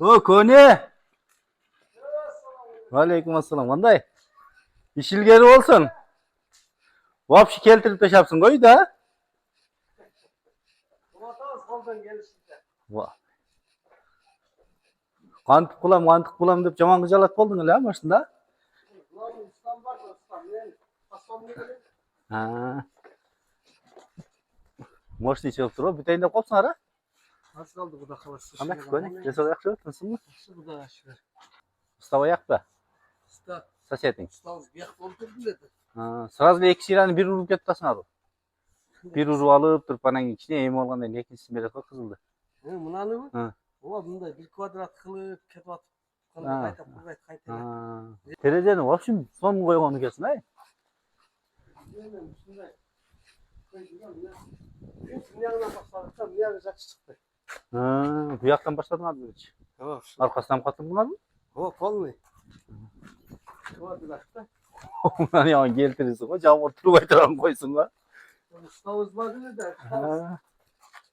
O Kone. Aleyküm assalam. Qanday? İş ilgari olsun. Vapşı keltirip taşapsın koy da. Vah. Kantık bulam dep jaman kıjalat boldun ele başında. Ha. Moşni çıkıp dur. Biteyin de kopsun ara. Nasıl kaldı bu da kalası? Qanday Kone? Desol yaxşı nasılsın? Bu da aşırı. Mustafa yakpa. Usta, Saçeting. ustamız bir yakta oturdu dedi. Ha, sırasıyla iki şirani bir urup kettasın abi. Bir urup alıp durup bana içine eğim olganda ikincisini beri kızıldı. Mınanı mı? Ha. Ola bunda bir kvadrat kılıp ketip atıp. Ha. Kayta. Ha. Terezeni vapşim son mu koyğonu kesin ay? Yanına başladıktan niye güzel çıktı. Ha, bu yaktan başladın abi hiç. Tamam. Arkasından mı kattın bunlar mı? Hop polni. Kvadrat'ta. Bunlar ya geltirirsin. Hocam ortaya koyduran koysun lan. Ustamız var dedi de. Ha.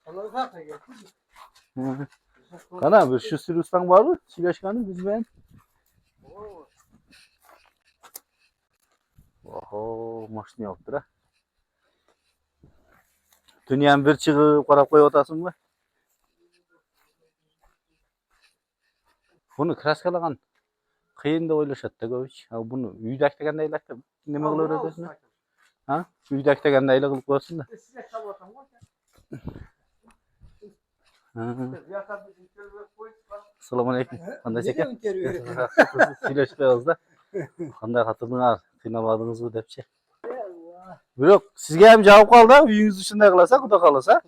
Onları kalka geldi. Ha. Kana bir şu sürü ustan var mı? Çileşkanı biz ben. Oho, maşını yaptır ha. Dünyanın bir çığı qarab koyup otasın mı? Bunu kraskalagan kıyın da oylaşat da koyuş. Ha bunu üydek degende eylekte neme kılıp öğretesin? Ha? Üydek degende eyle kılıp koysun da. Size çabatam var Ha. ya. Assalamu alaykum. Qanday sekin? Nereye Süйлөшпөйбүз да. Qanday xatırlığınlar, kıynamadınız mı depçi. Yok, sizge hem cevap kaldı, uyuңuzду ушундай кыласа, Кудай кааласа.